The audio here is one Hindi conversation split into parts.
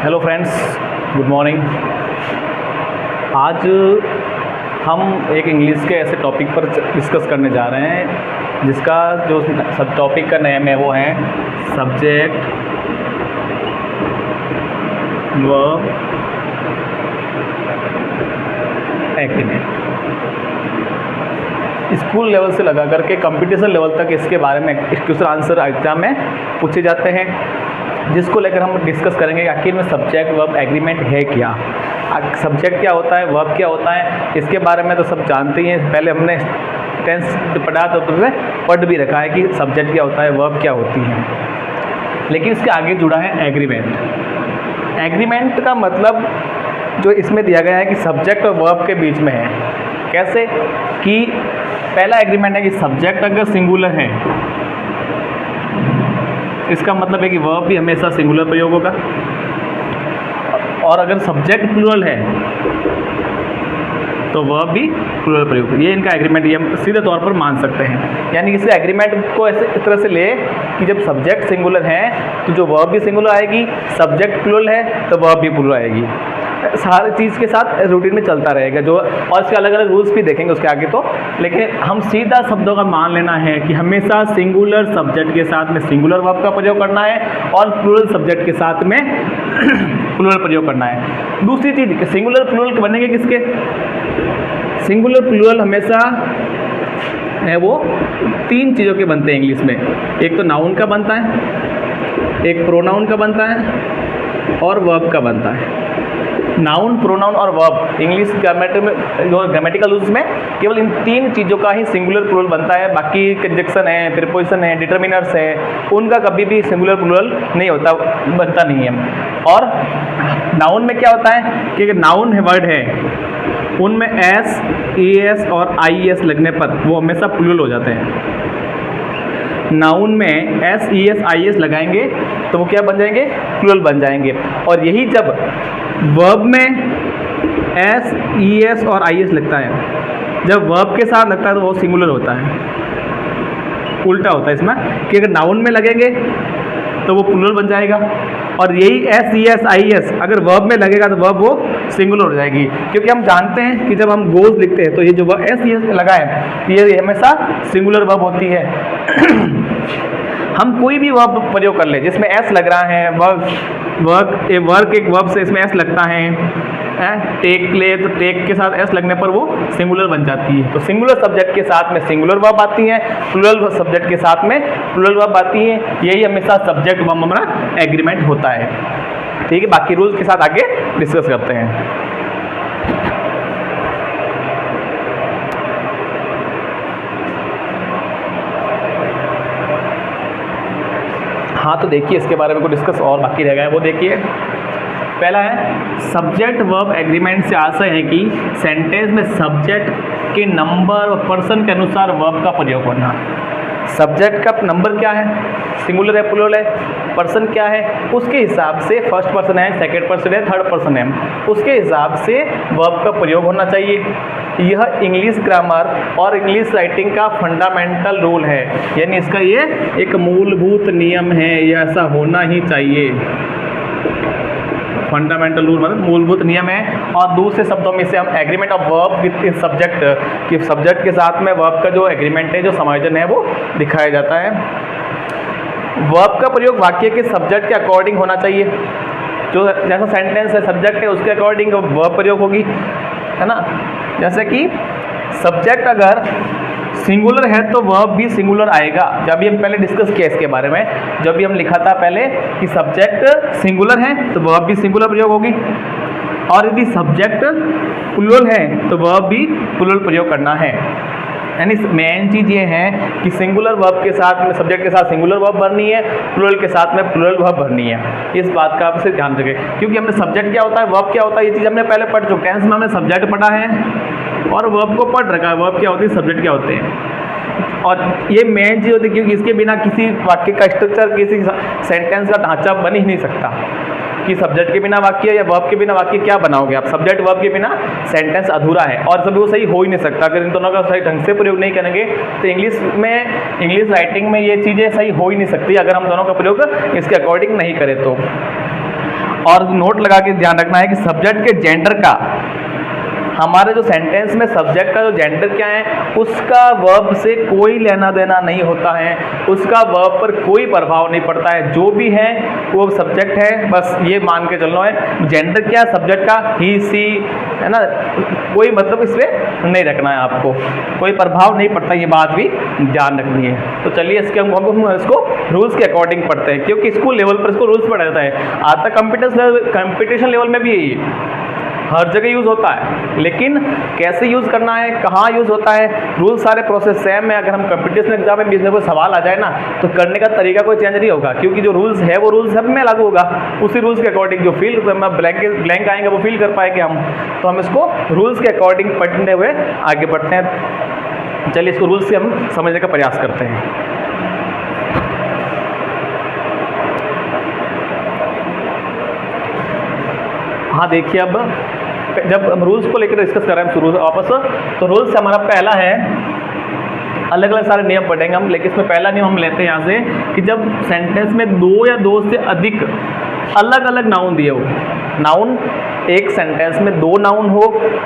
Hello friends, good morning. आज हम एक इंग्लिश के ऐसे टॉपिक पर डिस्कस करने जा रहे हैं जिसका जो सब टॉपिक का नेम है वो है subject verb agreement. School level से लगा करके कंपटीशन लेवल तक इसके बारे में क्वेश्चन आंसर एग्जाम में पूछे जाते हैं, जिसको लेकर हम डिस्कस करेंगे आखिर में सब्जेक्ट वर्ब एग्रीमेंट है क्या, सब्जेक्ट क्या होता है, वर्ब क्या होता है। इसके बारे में तो सब जानते ही हैं, पहले हमने टेंस पढ़ा तो उसमें पढ़ भी रखा है कि सब्जेक्ट क्या होता है, वर्ब क्या होती है। लेकिन इसके आगे जुड़ा है एग्रीमेंट। एग्रीमेंट का मतलब जो इसमें दिया गया है कि सब्जेक्ट और वर्ब के बीच में है। कैसे कि पहला एग्रीमेंट है कि सब्जेक्ट अगर सिंगुलर है, इसका मतलब है कि वर्ब भी हमेशा सिंगुलर प्रयोग होगा, और अगर सब्जेक्ट प्लूरल है तो वर्ब भी प्लूरल प्रयोग होगा। ये इनका एग्रीमेंट ये हम सीधे तौर पर मान सकते हैं। यानी इस एग्रीमेंट को ऐसे इस तरह से ले कि जब सब्जेक्ट सिंगुलर है तो जो वर्ब भी सिंगुलर आएगी, सब्जेक्ट प्लूरल है तो वर्ब भी प्लूरल आएगी। सारी चीज़ के साथ रूटीन में चलता रहेगा जो, और इसके अलग अलग रूल्स भी देखेंगे उसके आगे तो। लेकिन हम सीधा शब्दों का मान लेना है कि हमेशा सिंगुलर सब्जेक्ट के साथ में सिंगुलर वर्ब का प्रयोग करना है और प्लूरल सब्जेक्ट के साथ में प्लूरल प्रयोग करना है। दूसरी चीज़, सिंगुलर प्लूरल बनेंगे किसके? सिंगुलर प्लूरल हमेशा है वो तीन चीज़ों के बनते हैं इंग्लिश में। एक तो नाउन का बनता है, एक प्रोनाउन का बनता है और वर्ब का बनता है। नाउन, प्रोनाउन और वर्ब इंग्लिश ग्रामेटिक में जो ग्रामेटिकल यूज में केवल इन तीन चीज़ों का ही सिंगुलर प्लूरल बनता है। बाकी कंजक्शन है, प्रीपोजिशन है, डिटर्मिनर्स है, उनका कभी भी सिंगुलर प्लूरल नहीं होता, बनता नहीं है। और नाउन में क्या होता है कि अगर नाउन है वर्ड है उनमें एस, ई एस और आई एस लगने पर वो हमेशा प्लूरल हो जाते हैं। नाउन में S, E S, I S लगाएंगे तो वो क्या बन जाएंगे? प्लूरल बन जाएंगे। और यही जब वर्ब में एस, ई एस और आई एस लगता है, जब वर्ब के साथ लगता है तो वो सिंगुलर होता है। उल्टा होता है इसमें कि अगर नाउन में लगेंगे तो वो प्लूरल बन जाएगा, और यही S, E S, I S अगर वर्ब में लगेगा तो वर्ब वो सिंगुलर हो जाएगी। क्योंकि हम जानते हैं कि जब हम गोज लिखते हैं तो ये जो एस, ई एस लगा है ये हमेशा सिंगुलर वर्ब होती है। हम कोई भी वर्ब प्रयोग कर ले जिसमें एस लग रहा है, वर्क एक वर्ब से इसमें एस लगता है, टेक ले तो टेक के साथ एस लगने पर वो सिंगुलर बन जाती है। तो सिंगुलर सब्जेक्ट के साथ में सिंगुलर वर्ब आती है, प्लूरल सब्जेक्ट के साथ में प्लूरल वर्ब आती है। यही हमेशा सब्जेक्ट वर्ब हमारा एग्रीमेंट होता है। ठीक है, बाकी रूल्स के साथ आगे डिस्कस करते हैं। हाँ, तो देखिए इसके बारे में कोई डिस्कस और बाकी रह गया है वो देखिए। पहला है सब्जेक्ट वर्ब एग्रीमेंट से आशय है कि सेंटेंस में सब्जेक्ट के नंबर और पर्सन के अनुसार वर्ब का प्रयोग होना। सब्जेक्ट का नंबर क्या है, सिंगुलर है, प्लूरल है, पर्सन क्या है, उसके हिसाब से फर्स्ट पर्सन है, सेकंड पर्सन है, थर्ड पर्सन है, उसके हिसाब से वर्ब का प्रयोग होना चाहिए। यह इंग्लिश ग्रामर और इंग्लिश राइटिंग का फंडामेंटल रूल है, यानी इसका ये एक मूलभूत नियम है, यह ऐसा होना ही चाहिए। फंडामेंटल रूल मतलब मूलभूत नियम है। और दूसरे शब्दों में से हम agreement of verb with subject कि सब्जेक्ट के साथ में वर्ब का जो एग्रीमेंट है, जो समायोजन है वो दिखाया जाता है। वर्ब का प्रयोग वाक्य के सब्जेक्ट के अकॉर्डिंग होना चाहिए। जो जैसा सेंटेंस है सब्जेक्ट है उसके अकॉर्डिंग वर्ब प्रयोग होगी, है ना। जैसे कि सब्जेक्ट अगर सिंगुलर है तो वर्ब भी सिंगुलर आएगा। जब भी हम पहले डिस्कस किया इसके बारे में, जब भी हम लिखा था पहले कि सब्जेक्ट सिंगुलर है तो वर्ब भी सिंगुलर प्रयोग होगी, और यदि सब्जेक्ट प्लूरल है तो वर्ब भी प्लूरल प्रयोग करना है। यानी मेन चीज़ ये है कि सिंगुलर वर्ब के साथ में सब्जेक्ट के साथ सिंगुलर वर्ब भरनी है, प्लूरल के साथ में प्लूरल वर्ब भरनी है। इस बात का आपसे ध्यान रखें, क्योंकि हमने सब्जेक्ट क्या होता है, वर्ब क्या होता है, ये चीज़ हमने पहले पढ़ चुके हैं। टेंस में हमने सब्जेक्ट पढ़ा है और वर्ब को पढ़ रखा है, वर्ब क्या होती है, सब्जेक्ट क्या होते हैं। और ये मेन चीज़ होती है क्योंकि इसके बिना किसी वाक्य का स्ट्रक्चर, किसी सेंटेंस का ढांचा बन ही नहीं सकता। कि सब्जेक्ट के बिना वाक्य या वर्ब के बिना वाक्य क्या बनाओगे आप? सब्जेक्ट वर्ब के बिना सेंटेंस अधूरा है और सभी वो सही हो ही नहीं सकता। अगर इन दोनों का सही ढंग से प्रयोग नहीं करेंगे तो इंग्लिश राइटिंग में ये चीज़ें सही हो ही नहीं सकती अगर हम दोनों का प्रयोग इसके अकॉर्डिंग नहीं करें तो। और नोट लगा के ध्यान रखना है कि सब्जेक्ट के जेंडर का, हमारे जो सेंटेंस में सब्जेक्ट का जो जेंडर क्या है उसका वर्ब से कोई लेना देना नहीं होता है, उसका वर्ब पर कोई प्रभाव नहीं पड़ता है, जो भी है वो सब्जेक्ट है, बस ये मान के चलना है। जेंडर क्या है सब्जेक्ट का, ही सी, है ना, कोई मतलब इसमें नहीं रखना है, आपको कोई प्रभाव नहीं पड़ता, ये बात भी ध्यान रखनी है। तो चलिए इसके हम इसको रूल्स के अकॉर्डिंग पढ़ते हैं, क्योंकि स्कूल लेवल पर इसको रूल्स पढ़ा जाता है, आता कंपटीशन लेवल में भी हर जगह यूज़ होता है, लेकिन कैसे यूज़ करना है, कहाँ यूज़ होता है, रूल सारे प्रोसेस सेम है। अगर हम कंपटीशन एग्जाम में बीच में कोई सवाल आ जाए ना तो करने का तरीका कोई चेंज नहीं होगा, क्योंकि जो रूल्स है वो रूल्स सब में लागू होगा, उसी रूल्स के अकॉर्डिंग जो फील ब्लैंक आएंगे वो फील कर पाएंगे हम, तो हम इसको रूल्स के अकॉर्डिंग पढ़ते हुए आगे बढ़ते हैं। चलिए इसको रूल्स से हम समझने का प्रयास करते हैं। हाँ देखिए, अब जब हम रूल्स को लेकर डिस्कस कर रहे हैं शुरू से वापस, तो रूल्स हमारा पहला है, अलग अलग सारे नियम पढ़ेंगे हम, लेकिन इसमें पहला नियम हम लेते हैं यहाँ से कि जब सेंटेंस में दो या दो से अधिक अलग अलग नाउन दिए हो, नाउन एक सेंटेंस में दो नाउन हो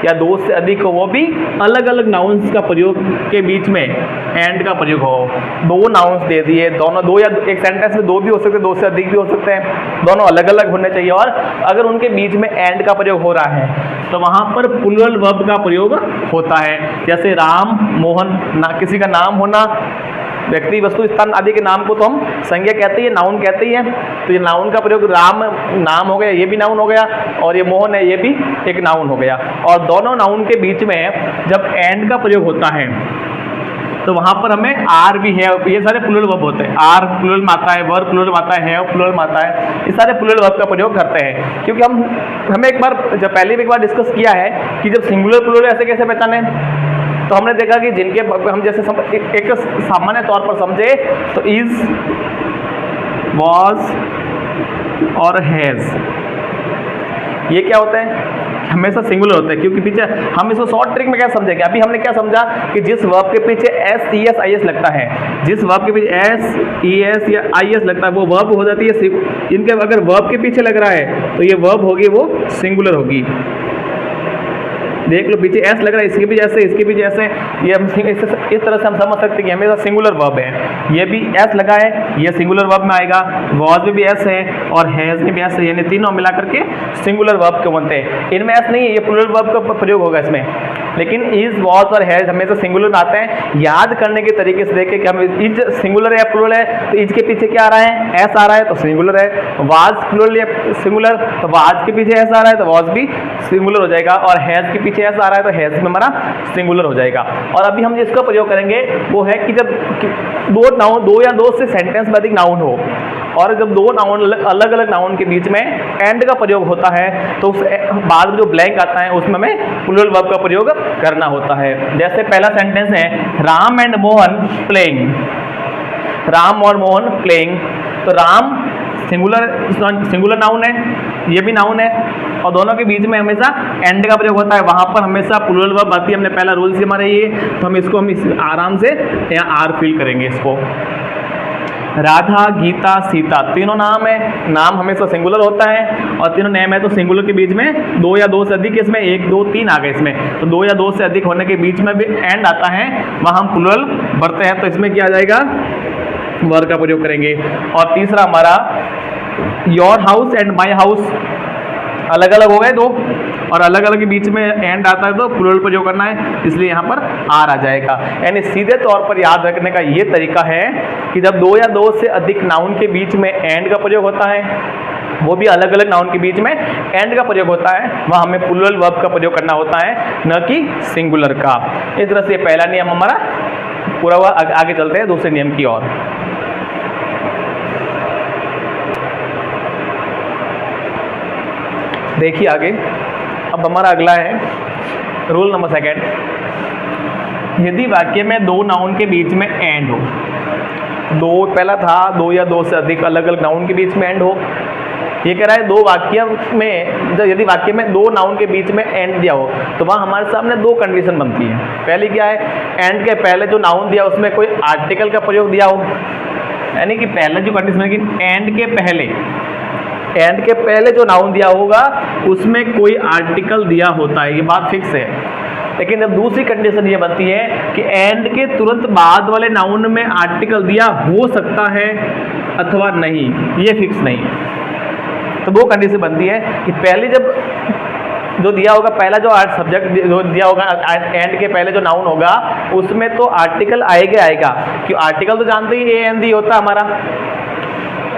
या दो से अधिक हो, वो भी अलग अलग नाउन्स का प्रयोग के बीच में एंड का प्रयोग हो, दो नाउन्स दे दिए, दोनों दो या एक सेंटेंस में दो भी हो सकते हैं, दो से अधिक भी हो सकते हैं, दोनों अलग अलग होने चाहिए, और अगर उनके बीच में एंड का प्रयोग हो रहा है तो वहाँ पर प्लूरल वर्ब का प्रयोग होता है। जैसे राम, मोहन, ना किसी का नाम होना, व्यक्ति, वस्तु, स्थान आदि के नाम को तो हम संज्ञा कहते ही, नाउन कहते ही हैं, तो ये नाउन का प्रयोग, राम नाम हो गया, ये भी नाउन हो गया, और ये मोहन है, ये भी एक नाउन हो गया, और दोनों नाउन के बीच में जब एंड का प्रयोग होता है तो वहाँ पर हमें आर भी है, ये सारे प्लूरल वर्ब होते हैं, आर प्लूरल में आता है, वर्ब प्लूरल में आता है प्लूरल में आता है, ये सारे प्लूरल वर्ब का प्रयोग करते हैं। क्योंकि हमें एक बार, जब पहले भी एक बार डिस्कस किया है कि जब सिंगुलर प्लूरल ऐसे कैसे पहचाने, तो हमने देखा कि जिनके हम जैसे एक सामान्य तौर पर समझे तो इज, वॉज और हैज़, ये क्या होता है, हमेशा सिंगुलर होता है, क्योंकि पीछे हम इसको शॉर्ट ट्रिक में क्या समझेंगे, अभी हमने क्या समझा कि जिस वर्ब के पीछे S E S I S लगता है, जिस वर्ब के पीछे एस ई एस या आई एस लगता है वो वर्ब हो जाती है, इनके अगर वर्ब के पीछे लग रहा है तो ये वर्ब होगी, वो सिंगुलर होगी। देख लो पीछे एस लग रहा है, इसके भी जैसे, इसके भी जैसे, ये हम इस तरह से हम समझ सकते हैं कि हमेशा सिंगुलर वर्ब है, ये भी एस लगा है, ये सिंगुलर वर्ब में आएगा, वॉज में भी एस है और हैज में भी एस है, यानी तीनों मिला करके सिंगुलर वर्ब के बनते हैं। इनमें एस नहीं है, ये प्लूरल वर्ब का प्रयोग होगा इसमें, लेकिन इज, वॉज और हैज हमेशा सिंगुलर में आते हैं। याद करने के तरीके से देखें कि हम इज सिंगुलर है या प्लूरल है, तो इज के पीछे क्या आ रहा है, एस आ रहा है तो सिंगुलर है, वाज प्लूरल या सिंगुलर तो वाज के पीछे एस आ रहा है तो वाज भी सिंगुलर हो जाएगा, और हैज के पीछे एस आ रहा है तो हैज में हमारा सिंगुलर हो जाएगा। और अभी हम जिसका प्रयोग करेंगे वो है कि जब दो या दो से सेंटेंस में अधिक नाउन हो, और जब दो नाउन अलग अलग नाउन के बीच में एंड का प्रयोग होता है तो उस बाद में जो ब्लैंक आता है उसमें हमें प्लूरल वर्ब का प्रयोग करना होता है। जैसे पहला सेंटेंस है राम एंड मोहन प्लेइंग, राम और मोहन प्लेइंग, तो राम सिंगुलर नाउन है, ये भी नाउन है, और दोनों के बीच में हमेशा एंड का प्रयोग होता है, वहाँ पर हमेशा प्लूरल वर्ब आती है। हमने पहला रूल से हमारा ये, तो हम इसको आराम से यहाँ आर फील करेंगे इसको। राधा, गीता, सीता तीनों नाम है, नाम हमेशा सिंगुलर होता है, और तीनों नेम है तो सिंगुलर के बीच में दो या दो से अधिक, इसमें एक दो तीन आ गए इसमें, तो दो या दो से अधिक होने के बीच में भी एंड आता है, वहाँ हम प्लूरल भरते हैं, तो इसमें क्या आ जाएगा, वर्ब का प्रयोग करेंगे। और तीसरा हमारा your house and my house, अलग अलग हो गए दो, और अलग अलग के बीच में एंड आता है तो प्लूरल प्रयोग करना है, इसलिए यहाँ पर आर आ जाएगा। यानी सीधे तौर पर याद रखने का ये तरीका है कि जब दो या दो से अधिक नाउन के बीच में एंड का प्रयोग होता है, वो भी अलग अलग नाउन के बीच में एंड का प्रयोग होता है, वहाँ हमें प्लूरल वर्ब का प्रयोग करना होता है, न कि सिंगुलर का। इस तरह से पहला नियम हमारा पूरा हुआ। आगे चलते हैं दूसरे नियम की ओर। देखिए आगे, अब हमारा अगला है रूल नंबर सेकेंड, यदि वाक्य में दो नाउन के बीच में एंड हो, दो पहला था, दो या दो से अधिक अलग अलग नाउन के बीच में एंड हो, ये कह रहा है दो वाक्य में, यदि वाक्य में दो नाउन के बीच में एंड दिया हो तो वहाँ हमारे सामने दो कंडीशन बनती है। पहली क्या है, एंड के पहले जो नाउन दिया उसमें कोई आर्टिकल का प्रयोग दिया हो, यानी कि पहले जो कंडीशन है कि एंड के पहले एंड के पहले जो नाउन दिया होगा उसमें कोई आर्टिकल दिया होता है, ये बात फिक्स है। लेकिन जब दूसरी कंडीशन ये बनती है कि एंड के तुरंत बाद वाले नाउन में आर्टिकल दिया हो सकता है अथवा नहीं, ये फिक्स नहीं है। तो वो कंडीशन बनती है कि पहले जब जो दिया होगा, पहला जो सब्जेक्ट जो दिया होगा एंड के पहले जो नाउन होगा उसमें तो आर्टिकल आएगा क्यों, आर्टिकल तो जानते ही ए एन दी होता है हमारा,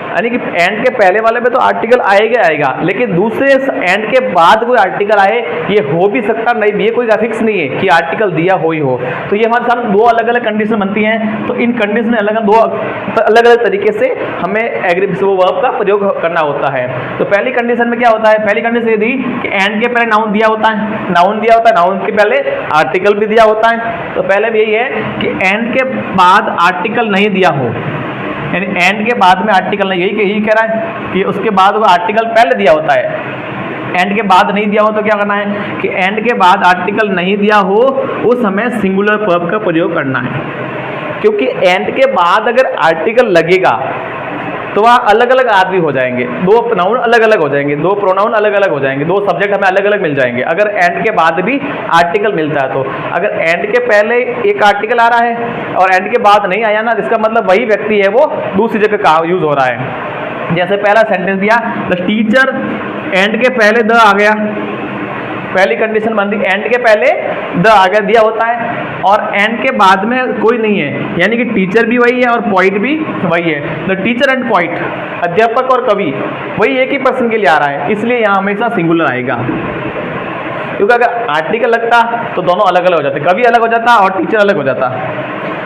यानी कि एंड के पहले वाले में तो आर्टिकल आएगा, लेकिन दूसरे एंड के बाद कोई आर्टिकल आए ये हो भी सकता नहीं, ये कोई फिक्स नहीं है कि आर्टिकल दिया हो ही हो। तो ये हमारे सामने दो अलग अलग कंडीशन बनती हैं। तो इन कंडीशन में दो अलग अलग तरीके से हमें वो वर्ब का प्रयोग करना होता है। तो पहली कंडीशन में क्या होता है, पहली कंडीशन ये दी कि एंड के पहले नाउन दिया होता है, नाउन के पहले आर्टिकल भी दिया होता है। तो पहले भी यही है कि एंड के बाद आर्टिकल नहीं दिया हो, यानी एंड के बाद में आर्टिकल नहीं, यही कह रहा है कि उसके बाद वो आर्टिकल पहले दिया होता है। एंड के बाद नहीं दिया हो तो क्या करना है कि एंड के बाद आर्टिकल नहीं दिया हो उस हमें सिंगुलर वर्ब का प्रयोग करना है, क्योंकि एंड के बाद अगर आर्टिकल लगेगा तो वहाँ अलग अलग आदमी हो जाएंगे, दो नाउन अलग अलग हो जाएंगे, दो प्रोनाउन अलग अलग हो जाएंगे, दो सब्जेक्ट हमें अलग अलग मिल जाएंगे अगर एंड के बाद भी आर्टिकल मिलता है। तो अगर एंड के पहले एक आर्टिकल आ रहा है और एंड के बाद नहीं आया ना, इसका मतलब वही व्यक्ति है वो दूसरी जगह का यूज हो रहा है। जैसे पहला सेंटेंस दिया द टीचर, एंड के पहले द आ गया, पहली कंडीशन बनती एंड के पहले द आगे दिया होता है और एंड के बाद में कोई नहीं है, यानी कि टीचर भी वही है और पॉइंट भी वही है। द टीचर एंड पॉइंट, अध्यापक और कवि वही एक ही पर्सन के लिए आ रहा है, इसलिए यहाँ हमेशा सिंगुलर आएगा। क्योंकि अगर आर्टिकल लगता तो दोनों अलग अलग हो जाते, कवि अलग हो जाता और टीचर अलग हो जाता।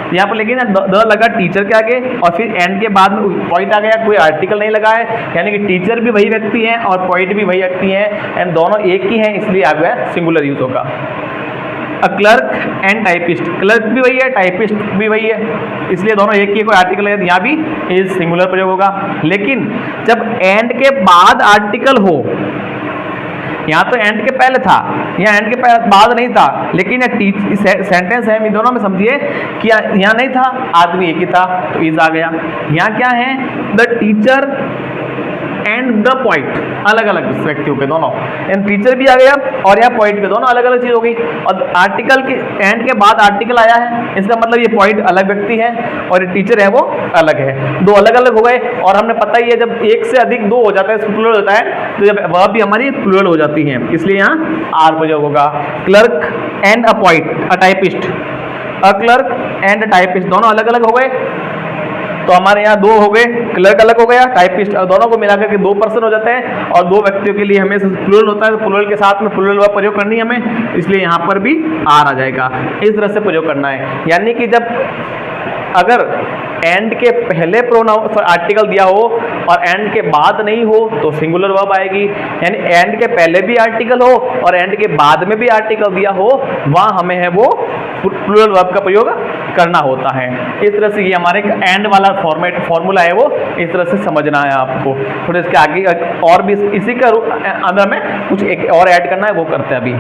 यहाँ पर लेकिन द लगा टीचर के आगे और फिर एंड के बाद में पॉइंट आ गया, कोई आर्टिकल नहीं लगा है, यानी कि टीचर भी वही व्यक्ति हैं और पॉइंट भी वही व्यक्ति हैं एंड दोनों एक ही हैं, इसलिए आ गया सिंगुलर यूज होगा। A clerk and typist, clerk भी वही है, टाइपिस्ट भी वही है, इसलिए दोनों एक ही, कोई आर्टिकल है, यहाँ भी इज सिंगुलर प्रयोग होगा। लेकिन जब एंड के बाद आर्टिकल हो, यहाँ तो एंड के पहले था, यहाँ एंड के बाद नहीं था, लेकिन सेंटेंस है, इन दोनों में समझिए कि यहाँ नहीं था, आदमी एक ही था तो इज आ गया। यहाँ क्या है, the teacher and the point, अलग अलग व्यक्तियों के दोनों, एंड टीचर भी आ गया और यहाँ पॉइंट के दोनों अलग अलग चीज हो गई। और आर्टिकल के एंड के बाद आर्टिकल आया है, इसका मतलब ये पॉइंट अलग व्यक्ति है और ये टीचर है वो अलग है, दो अलग अलग हो गए। और हमने पता ही है जब एक से अधिक दो हो जाता है प्लूरल होता है, तो जब वह भी हमारी प्लूरल हो जाती है, इसलिए यहाँ आर प्रयोग होगा। Clerk and a point, a typist, a clerk and a typist दोनों अलग अलग हो गए, तो हमारे यहाँ दो हो गए, क्लर्क अलग हो गया, टाइपिस्ट, दोनों को मिलाकर के दो पर्सन हो जाते हैं और दो व्यक्तियों के लिए हमें प्लूरल होता है, तो प्लूरल के साथ में प्लूरल वर्ब प्रयोग करनी है हमें, इसलिए यहाँ पर भी आर आ जाएगा। इस तरह से प्रयोग करना है, यानी कि जब अगर एंड के पहले प्रोनाउन आर्टिकल दिया हो और एंड के बाद नहीं हो तो सिंगुलर वर्ब आएगी, यानी एंड के पहले भी आर्टिकल हो और एंड के बाद में भी आर्टिकल दिया हो, वहाँ हमें है वो प्लूरल वर्ब का प्रयोग करना होता है। इस तरह से ये हमारे एंड वाला फॉर्मूला है, वो इस तरह से समझना है आपको। थोड़े इसके आगे और भी इसी का अंदर में कुछ एक और ऐड करना है, वो करते हैं अभी।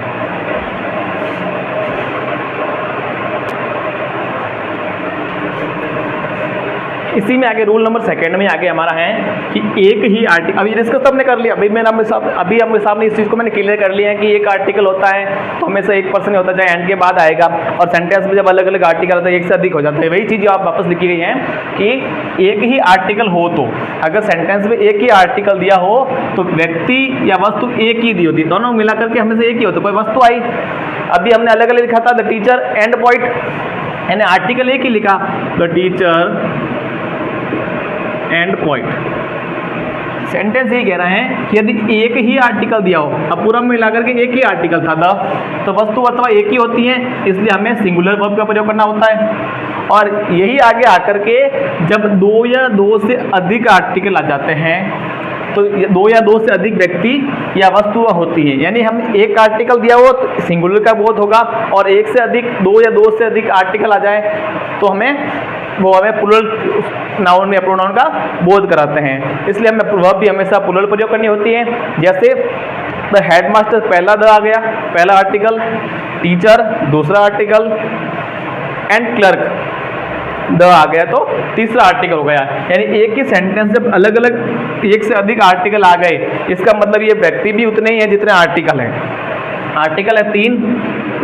इसी में आगे रूल नंबर सेकंड में आगे हमारा है कि एक ही आर्टिकल, अभी डिस्कस तो हमने कर लिया, अभी हमने सामने इस चीज़ को मैंने क्लियर कर लिया है कि एक आर्टिकल होता है तो हमेशा एक पर्सन होता है, चाहे एंड के बाद आएगा, और सेंटेंस में जब अलग अलग आर्टिकल आता है एक से अधिक हो जाता है। वही चीज़ आप वापस लिखी गई है कि एक ही आर्टिकल हो, तो अगर सेंटेंस में एक ही आर्टिकल दिया हो तो व्यक्ति या वस्तु एक ही दी होती, दोनों मिला करके हमेशा एक ही होता। कोई वस्तु आई, अभी हमने अलग अलग लिखा था द टीचर एंड पॉइंट, यानी आर्टिकल एक ही लिखा the teacher and point. Sentence ये कह रहे हैं कि यदि एक ही आर्टिकल दिया हो, अब पूरा मिलाकर के एक ही आर्टिकल था द, तो वस्तु अथवा एक ही होती है, इसलिए हमें सिंगुलर वर्ब का प्रयोग करना होता है। और यही आगे आकर के जब दो या दो से अधिक आर्टिकल आ जाते हैं तो दो या दो से अधिक व्यक्ति या वस्तुएं होती हैं, यानी हम एक आर्टिकल दिया हो तो सिंगुलर का बोध होगा, और एक से अधिक दो या दो से अधिक आर्टिकल आ जाए तो हमें प्लूरल नाउन या प्रोनाउन का बोध कराते हैं, इसलिए हमें वर्ब भी हमेशा प्लूरल प्रयोग करनी होती है। जैसे द हेडमास्टर, पहला द आ गया, पहला आर्टिकल, टीचर दूसरा आर्टिकल, एंड क्लर्क द आ गया तो तीसरा आर्टिकल हो गया। यानी एक ही सेंटेंस जब अलग अलग एक से अधिक आर्टिकल आ गए, इसका मतलब ये व्यक्ति भी उतने ही है जितने आर्टिकल हैं। आर्टिकल है 3,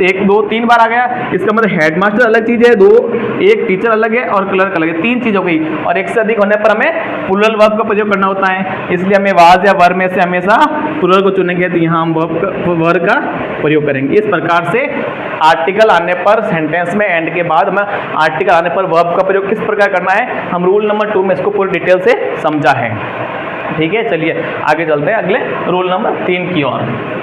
1 2 3 बार आ गया, इसका मतलब हेडमास्टर अलग चीज़ है, 2 एक टीचर अलग है और क्लर्क अलग है, 3 चीज़ हो गई। और एक से अधिक होने पर हमें प्लूरल वर्ब का प्रयोग करना होता है, इसलिए हमें वाज या वर में से हमेशा प्लूरल को चुनेंगे तो यहाँ हम वर्ब का प्रयोग करेंगे। इस प्रकार से आर्टिकल आने पर सेंटेंस में एंड के बाद हमें आर्टिकल आने पर वर्ब का प्रयोग किस प्रकार करना है, हम रूल नंबर 2 में इसको पूरी डिटेल से समझा है। ठीक है, चलिए आगे चलते हैं अगले रूल नंबर 3 की ओर।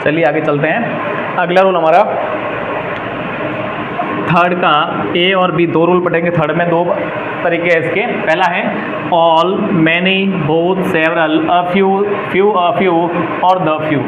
चलिए आगे चलते हैं। अगला रूल हमारा थर्ड का ए और बी 2 रूल पढ़ेंगे। थर्ड में 2 तरीके हैं इसके। पहला है all, many, both, several, a few, a few और द फ्यू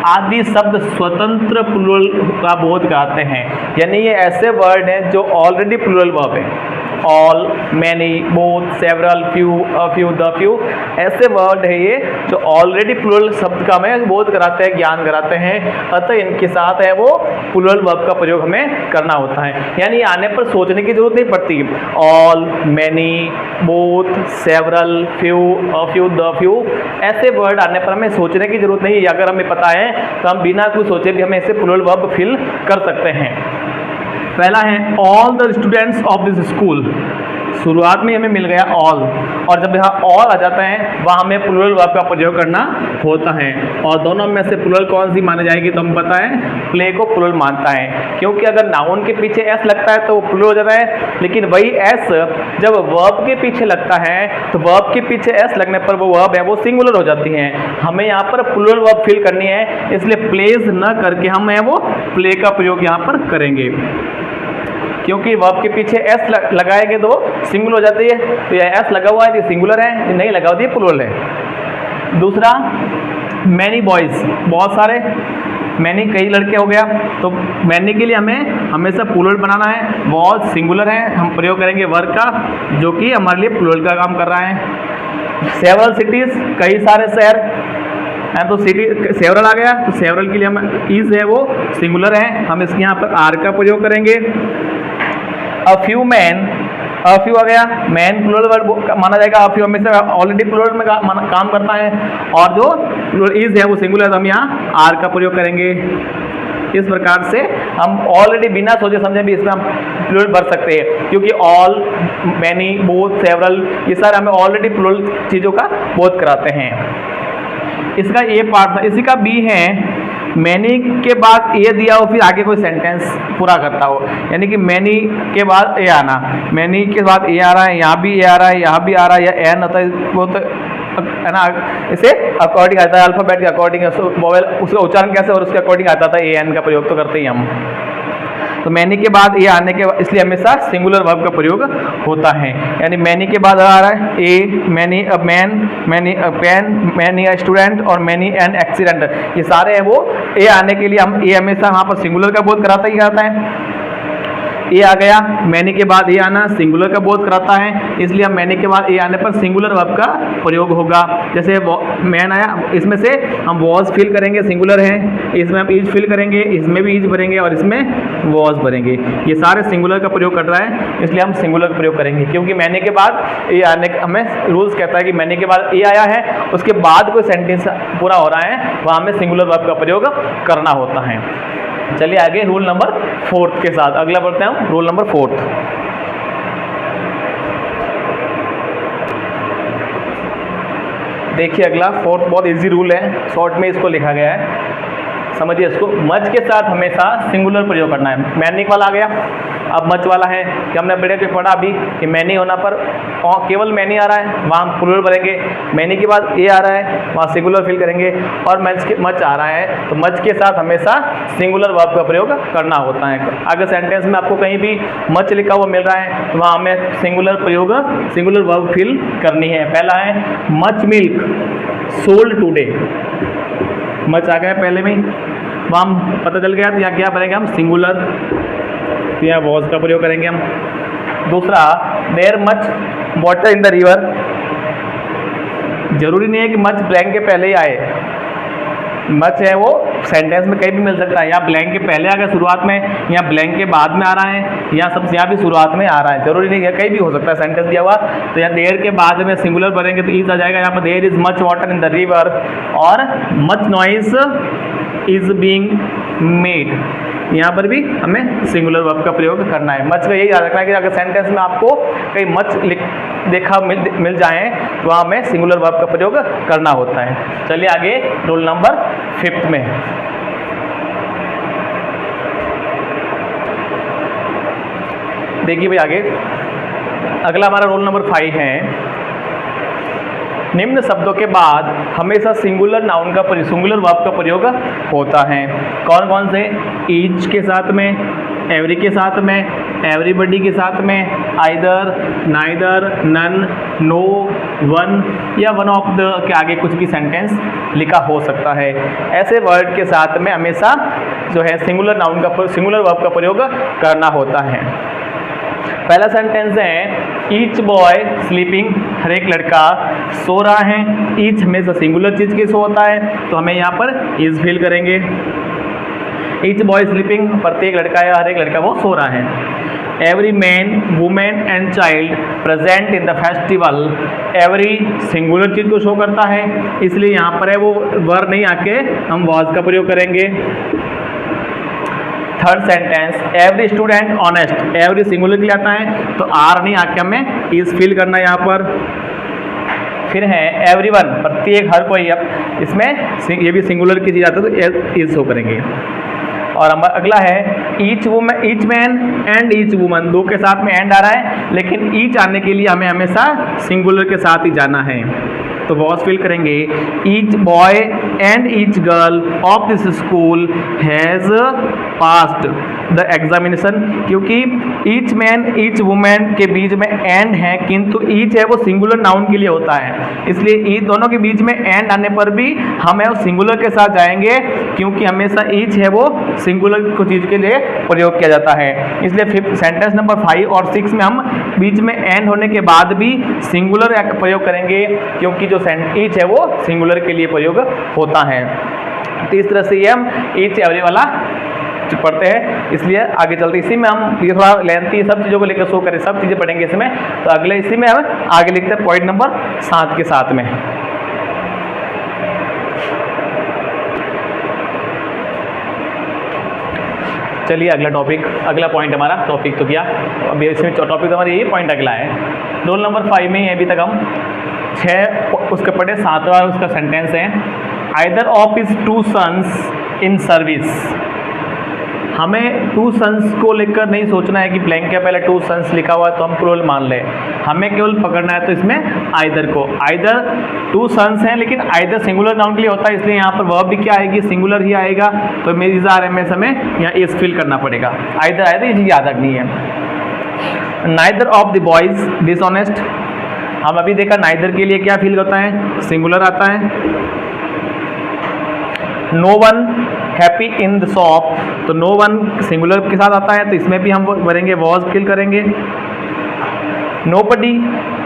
आदि शब्द स्वतंत्र प्लूरल का बोध कराते हैं। यानी ये ऐसे वर्ड हैं जो ऑलरेडी प्लूरल वर्ब है। All, many, both, several, few, a few, the few ऐसे वर्ड है ये जो ऑलरेडी प्लूरल शब्द का हमें बोध कराते हैं, ज्ञान कराते हैं। अतः इनके साथ है वो प्लूरल वर्ब का प्रयोग हमें करना होता है। यानी आने पर सोचने की जरूरत नहीं पड़ती। All, many, both, several, few, a few, the few ऐसे वर्ड आने पर हमें सोचने की जरूरत नहीं है। अगर हमें पता है तो हम बिना कुछ सोचे भी हमें ऐसे प्लूरल वर्ब फिल कर सकते हैं। पहला है all the students of this school. शुरुआत में हमें मिल गया ऑल, और जब यहाँ ऑल आ जाता है वहाँ हमें प्लूरल वर्ब का प्रयोग करना होता है। और दोनों में से प्लूरल कौन सी मानी जाएगी तो हमें पता है प्ले को प्लूरल मानता है, क्योंकि अगर नाउन के पीछे एस लगता है तो वो प्लूरल हो जाता है। लेकिन वही एस जब वर्ब के पीछे लगता है तो वर्ब के पीछे एस लगने पर वो वर्ब है वो सिंगुलर हो जाती है। हमें यहाँ पर प्लूरल वर्ब फिल करनी है, इसलिए प्लेज न करके हम वो प्ले का प्रयोग यहाँ पर करेंगे, क्योंकि वर्ब के पीछे एस लगाएंगे तो सिंगुलर हो जाती है। तो यह एस लगा हुआ है ये सिंगुलर है, नहीं लगा हुआ ये प्लूरल है। दूसरा मैनी बॉयज़, बहुत सारे, मैनी कई लड़के हो गया, तो मैनी के लिए हमें हमेशा प्लूरल बनाना है। वॉज सिंगुलर है, हम प्रयोग करेंगे वर्ब का जो कि हमारे लिए प्लूरल का काम कर रहा है। सेवरल सिटीज़, कई सारे शहर है, तो सिटी सेवरल आ गया, तो सेवरल के लिए हम इज है वो सिंगुलर है, हम इसके यहाँ पर आर का प्रयोग करेंगे। A few man, a few आ गया, मैन प्लूरल वर्ड माना जाएगा। अ फ्यू हमेशा ऑलरेडी प्लूरल में काम करता है, और जो प्लूरल इज है वो सिंगुलर है, तो हम यहाँ आर का प्रयोग करेंगे। इस प्रकार से हम ऑलरेडी बिना सोचे समझे भी इसमें हम प्लूरल भर सकते हैं, क्योंकि ऑल, मैनी, बोथ, सेवरल ये सारे हमें ऑलरेडी प्लूरल चीज़ों का बोध कराते हैं। इसका ए पार्ट था। इसी का बी है मैनी के बाद ए दिया हो फिर आगे कोई सेंटेंस पूरा करता हो, यानी कि मैनी के बाद ए आना, मैनी के बाद ए आ रहा है, यहाँ भी ए आ रहा है, यहाँ भी आ रहा है, या एन आता है वो तो है ना, इसे अकॉर्डिंग आता है, अल्फाबेट के अकॉर्डिंग वोवेल उसका उच्चारण कैसे और उसके अकॉर्डिंग आता था। ए एन का प्रयोग तो करते ही हम, तो मैनी के बाद ए आने के इसलिए हमेशा सिंगुलर वर्ब का प्रयोग होता है। यानी मैनी के बाद आ रहा है a, many a man, many a pen, many a student और मैनी एन एक्सीडेंट, ये सारे हैं वो ए आने के लिए हम ए हमेशा वहाँ पर सिंगुलर का बोध कराता ही कराता है। ए आ गया, मैनी के बाद ए आना सिंगुलर का बोध कराता है, इसलिए हम मैनी के बाद ए आने पर सिंगुलर वर्ब का प्रयोग होगा। जैसे मैन आया, इसमें से हम वॉज फिल करेंगे, सिंगुलर है, इसमें हम इज फिल करेंगे, इसमें भी इज भरेंगे और इसमें वॉज भरेंगे, ये सारे सिंगुलर का प्रयोग कर रहा है, इसलिए हम सिंगुलर का प्रयोग करेंगे। क्योंकि मैनी के बाद ए आने का हमें रूल्स कहता है कि मैनी के बाद ए आया है, उसके बाद कोई सेंटेंस पूरा हो रहा है वहाँ हमें सिंगुलर वर्ब का प्रयोग करना होता है। चलिए आगे रूल नंबर 4 के साथ अगला बढ़ते हैं हम, रूल नंबर 4। देखिए अगला 4 बहुत इजी रूल है, शॉर्ट में इसको लिखा गया है, समझिए इसको। मच के साथ हमेशा सिंगुलर प्रयोग करना है। मैनी वाला आ गया, अब मच वाला है कि हमने बड़े पे पढ़ा अभी कि मैनी होना पर केवल मैनी आ रहा है, वहाँ हम प्लूरल भरेंगे। मैनी के बाद ए आ रहा है, वहाँ सिंगुलर फिल करेंगे, और मच आ रहा है तो मच के साथ हमेशा सिंगुलर वर्ब का प्रयोग करना होता है। अगर सेंटेंस में आपको कहीं भी मच लिखा हुआ मिल रहा है तो वहाँ हमें सिंगुलर वर्ब फिल करनी है। पहला है much milk sold today, much आ गया पहले में, वहाँ हम पता चल गया तो यहाँ क्या भरेंगे हम सिंगुलर, तो यहाँ वॉज का प्रयोग करेंगे हम। दूसरा there much water in the river, जरूरी नहीं है कि मच ब्लैंक के पहले ही आए, मच है वो सेंटेंस में कहीं भी मिल सकता है, या ब्लैंक के पहले आ गया शुरुआत में, या ब्लैंक के बाद में आ रहा है, या सब यहाँ भी शुरुआत में आ रहा है, जरूरी नहीं है, कहीं भी हो सकता है सेंटेंस दिया हुआ। तो यहाँ देयर के बाद में सिंगुलर भरेंगे तो इज आ जाएगा। यहाँ पर there is much water in the river और much noise is being made, यहाँ पर भी हमें सिंगुलर वर्ब का प्रयोग करना है। मच का यही याद रखना है कि अगर सेंटेंस में आपको कहीं मच मिल जाए तो वहाँ हमें सिंगुलर वर्ब का प्रयोग करना होता है। चलिए आगे रोल नंबर 5 में। देखिए भाई आगे अगला हमारा रोल नंबर 5 है। निम्न शब्दों के बाद हमेशा सिंगुलर नाउन का सिंगुलर वर्ब का प्रयोग होता है। कौन कौन से? ईच के साथ में, एवरी के साथ में, एवरीबडी के साथ में, either, neither, none, no, one या वन ऑफ द के आगे कुछ भी सेंटेंस लिखा हो सकता है। ऐसे वर्ड के साथ में हमेशा जो है सिंगुलर नाउन का सिंगुलर वर्ब का प्रयोग करना होता है। पहला सेंटेंस है ईच बॉय स्लीपिंग, हर एक लड़का सो रहा है। ईच हमेशा सिंगुलर चीज़ के सो होता है तो हमें यहाँ पर इज फिल करेंगे। ईच बॉय स्लीपिंग, प्रत्येक लड़का या हर एक लड़का वो सो रहा है। Every man, women and child present in the festival, every singular चीज़ को शो करता है इसलिए यहाँ पर है वो वर नहीं आके हम वॉज का प्रयोग करेंगे। Third sentence every student honest, every singular के लिए आता है तो आर नहीं आके हमें इज फिल करना है यहाँ पर। फिर है एवरीवन, प्रत्येक हर कोई, अब इसमें ये भी सिंगुलर की चीज़ आता है तो इज शो करेंगे। और हमारा अगला है each women, each man and each woman, दो के साथ में एंड आ रहा है लेकिन ईच आने के लिए हमें हमेशा सिंगुलर के साथ ही जाना है तो वॉज फिल करेंगे। Each boy and each girl of this school has passed the examination, क्योंकि ईच मैन ईच वुमेन के बीच में एंड है किंतु ईच है वो सिंगुलर नाउन के लिए होता है इसलिए ईच दोनों के बीच में एंड आने पर भी हमें उस सिंगुलर के साथ जाएंगे क्योंकि हमेशा ईच है वो सिंगुलर को चीज़ के लिए प्रयोग किया जाता है। इसलिए सेंटेंस नंबर 5 और 6 में हम बीच में एंड होने के बाद भी सिंगुलर का प्रयोग करेंगे क्योंकि जो ईच है वो सिंगुलर के लिए प्रयोग होता है। तो इस तरह से ये हम ईच एवरी वाला पढ़ते हैं। इसलिए आगे चलते इसी में हम ये थोड़ा लेंथी सब चीज़ों को लेकर शो करें, सब चीज़ें पढ़ेंगे इसमें। तो अगले इसी में हम आगे लिखते हैं पॉइंट नंबर 7 के साथ में। चलिए अगला टॉपिक, अगला पॉइंट हमारा टॉपिक तो क्या अभी इसमें टॉपिक हमारा यही पॉइंट अगला है। रोल नंबर 5 में ही अभी तक हम 6 उसके पढ़े, 7वां उसका सेंटेंस है either of is 2 sons in service. हमें 2 सन्स को लेकर नहीं सोचना है कि ब्लैंक के पहले 2 सन्स लिखा हुआ है तो हम प्लूरल मान लें, हमें केवल पकड़ना है तो इसमें आइदर को। आइदर 2 सन्स हैं लेकिन आइदर सिंगुलर नाउन के लिए होता है इसलिए यहाँ पर वर्ब भी क्या आएगी, सिंगुलर ही आएगा तो मेरी RMS हमें यहाँ इज फिल करना पड़ेगा। आइदर आइदर ये चीज़ याद रखनी है। Neither of the boys dishonest, हम अभी देखा नाइदर के लिए क्या फील होता है, सिंगुलर आता है। No one happy in the shop, तो नो वन सिंगुलर के साथ आता है तो इसमें भी हम भरेंगे वॉज फिल करेंगे।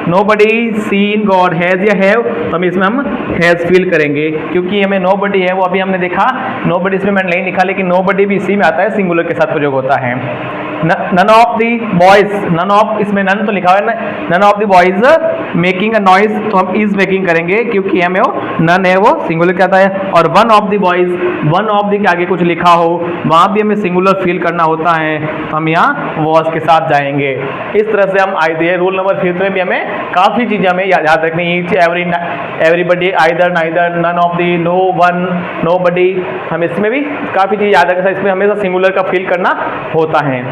नोबडी सीन गॉड हैज़ या हैव, तो हम इसमें हम हैज़ फिल करेंगे क्योंकि हमें नोबडी है वो अभी हमने देखा, नोबडी इसमें मैंने नहीं लिखा लेकिन नोबडी भी इसी में आता है, सिंगुलर के साथ प्रयोग होता है। None of the boys, none of इसमें नन तो लिखा हुआ है, none of the boys making a noise तो हम इज मेकिंग करेंगे क्योंकि हमें वो नन है वो सिंगुलर के आता है। और one of the boys, one of the के आगे कुछ लिखा हो वहाँ भी हमें सिंगुलर फील करना होता है तो हम यहाँ वॉज के साथ जाएंगे। इस तरह से हम आए थे रूल नंबर 5 में भी हमें काफ़ी चीज़ें हमें याद रखनी, each everybody, either neither, none of the, no one, nobody, हम इसमें भी काफ़ी चीज़ याद रखना, इसमें हमेशा सिंगुलर का फील करना होता है।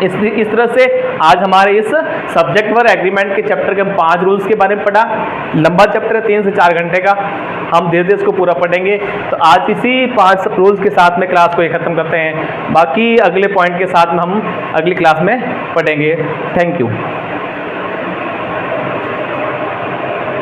इस तरह से आज हमारे इस सब्जेक्ट वर्ब एग्रीमेंट के चैप्टर के 5 रूल्स के बारे में पढ़ा। लंबा चैप्टर है 3 से 4 घंटे का, हम धीरे धीरे इसको पूरा पढ़ेंगे। तो आज इसी 5 रूल्स के साथ में क्लास को ख़त्म करते हैं, बाकी अगले पॉइंट के साथ में हम अगली क्लास में पढ़ेंगे। Thank you.